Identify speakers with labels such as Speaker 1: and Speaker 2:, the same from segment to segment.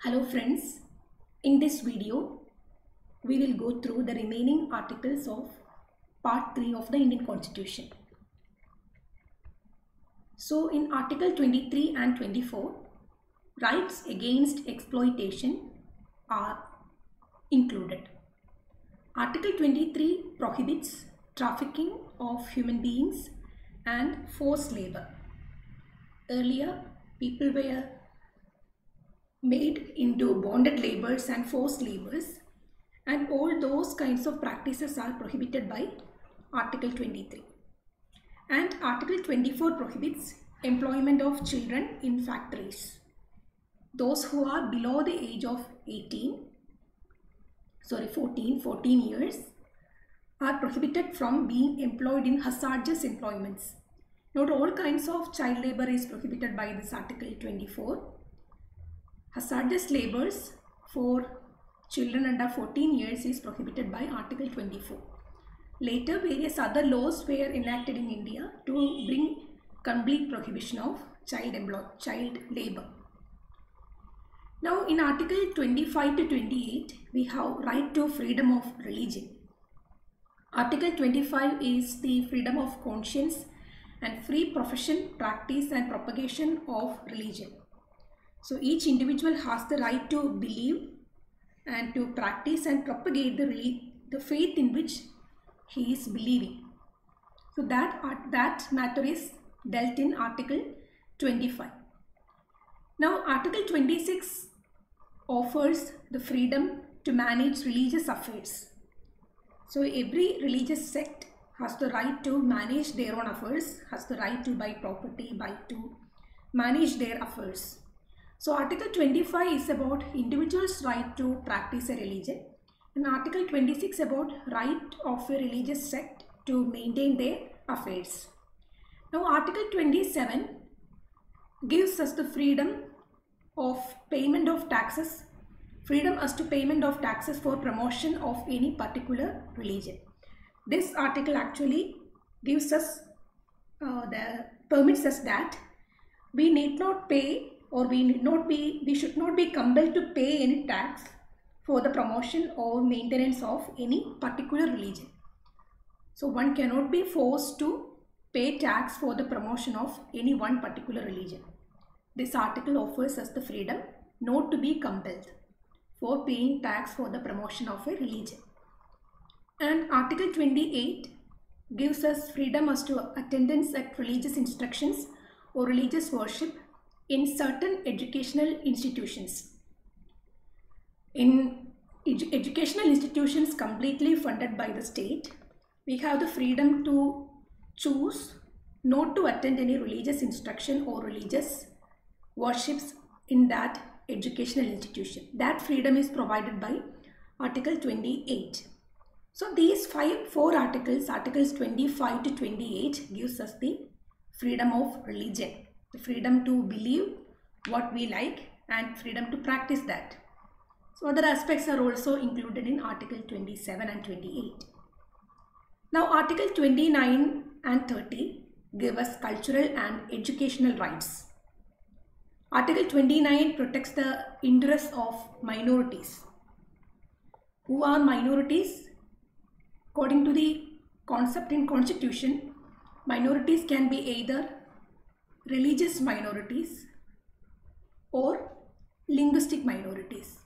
Speaker 1: Hello friends, in this video we will go through the remaining articles of part 3 of the Indian Constitution. So in article 23 and 24, rights against exploitation are included. Article 23 prohibits trafficking of human beings and forced labor. Earlier people were made into bonded laborers and forced laborers, and all those kinds of practices are prohibited by Article 23. And Article 24 prohibits employment of children in factories. Those who are below the age of 14 years are prohibited from being employed in hazardous employments. Not all kinds of child labor is prohibited by this Article 24. Hazardous labors for children under 14 years is prohibited by Article 24. Later, various other laws were enacted in India to bring complete prohibition of child labor. Now, in Article 25 to 28, we have right to freedom of religion. Article 25 is the freedom of conscience and free profession, practice and propagation of religion. So each individual has the right to believe and to practice and propagate the faith in which he is believing. So that matter is dealt in Article 25. Now Article 26 offers the freedom to manage religious affairs. So every religious sect has the right to manage their own affairs, has the right to buy property, to manage their affairs. So Article 25 is about individuals' right to practice a religion, and Article 26 about right of a religious sect to maintain their affairs. Now Article 27 gives us the freedom of payment of taxes, freedom as to payment of taxes for promotion of any particular religion. This article actually gives us permits us that we need not pay, or we should not be compelled to pay any tax for the promotion or maintenance of any particular religion. So one cannot be forced to pay tax for the promotion of any one particular religion. This article offers us the freedom not to be compelled for paying tax for the promotion of a religion. And Article 28 gives us freedom as to attendance at religious instructions or religious worship in certain educational institutions. In educational institutions completely funded by the state, we have the freedom to choose not to attend any religious instruction or religious worships in that educational institution. That freedom is provided by Article 28. So these four articles, Articles 25 to 28, gives us the freedom of religion. The freedom to believe what we like and freedom to practice that. So other aspects are also included in Article 27 and 28. Now Article 29 and 30 give us cultural and educational rights. Article 29 protects the interests of minorities. Who are minorities? According to the concept in Constitution, minorities can be either religious minorities or linguistic minorities.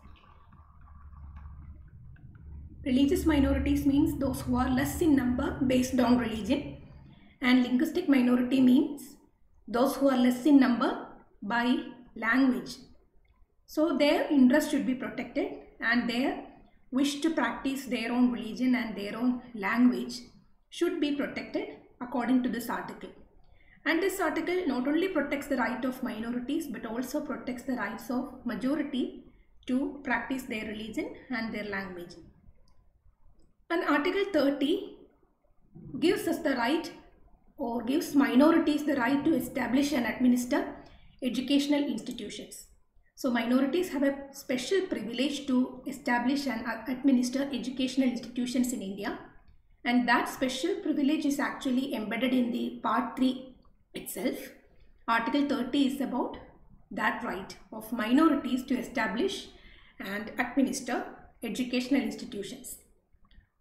Speaker 1: Religious minorities means those who are less in number based on religion, and linguistic minority means those who are less in number by language. So their interest should be protected, and their wish to practice their own religion and their own language should be protected according to this article. And this article not only protects the right of minorities but also protects the rights of majority to practice their religion and their language. And Article 30 gives us the right, or gives minorities the right, to establish and administer educational institutions. So minorities have a special privilege to establish and administer educational institutions in India, and that special privilege is actually embedded in the Part 3 itself. Article 30 is about that right of minorities to establish and administer educational institutions.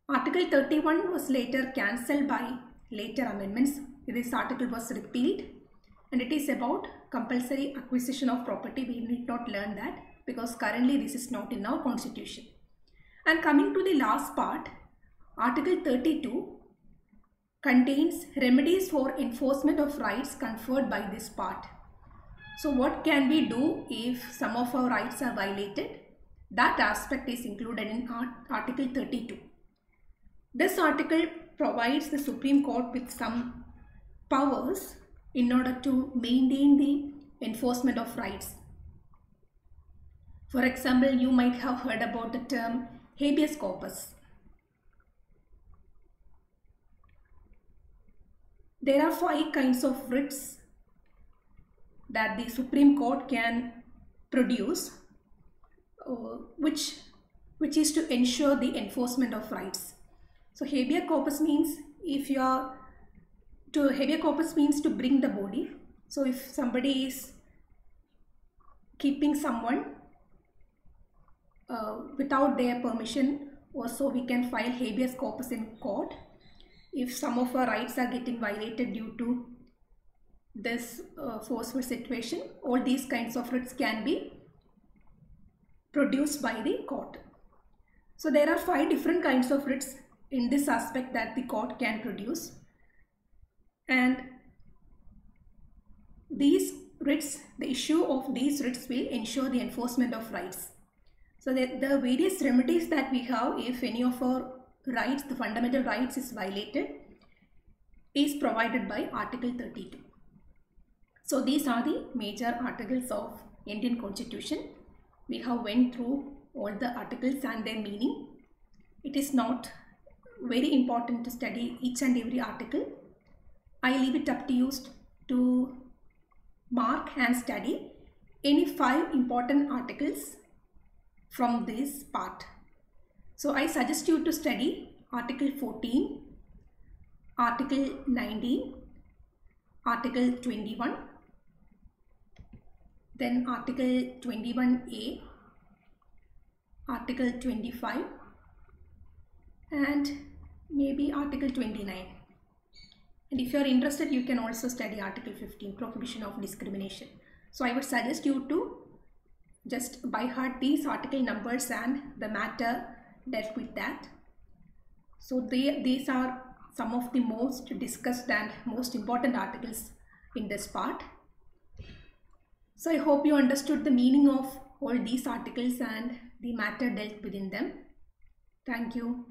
Speaker 1: Article 31 was later cancelled by later amendments. This article was repealed, and it is about compulsory acquisition of property. We need not learn that because currently this is not in our constitution. And coming to the last part, Article 32 contains remedies for enforcement of rights conferred by this part. So what can we do if some of our rights are violated? That aspect is included in Article 32. This article provides the Supreme Court with some powers in order to maintain the enforcement of rights. For example, you might have heard about the term habeas corpus. There are 5 kinds of writs that the Supreme Court can produce, which is to ensure the enforcement of rights. So habeas corpus means habeas corpus means to bring the body. So if somebody is keeping someone without their permission, also we can file habeas corpus in court. If some of our rights are getting violated due to this forceful situation, all these kinds of writs can be produced by the court. So there are 5 different kinds of writs in this aspect that the court can produce, and these writs, the issue of these writs will ensure the enforcement of rights. So the various remedies that we have if any of our rights, the fundamental rights, is violated, is provided by Article 32. So these are the major articles of Indian Constitution. We have went through all the articles and their meaning. It is not very important to study each and every article. I leave it up to you to mark and study any 5 important articles from this part. So I suggest you to study Article 14, Article 19, Article 21, then Article 21A, Article 25, and maybe Article 29. And if you are interested, you can also study Article 15, Prohibition of Discrimination. So I would suggest you to just by heart these article numbers and the matter dealt with that. So these are some of the most discussed and most important articles in this part. So I hope you understood the meaning of all these articles and the matter dealt within them. Thank you.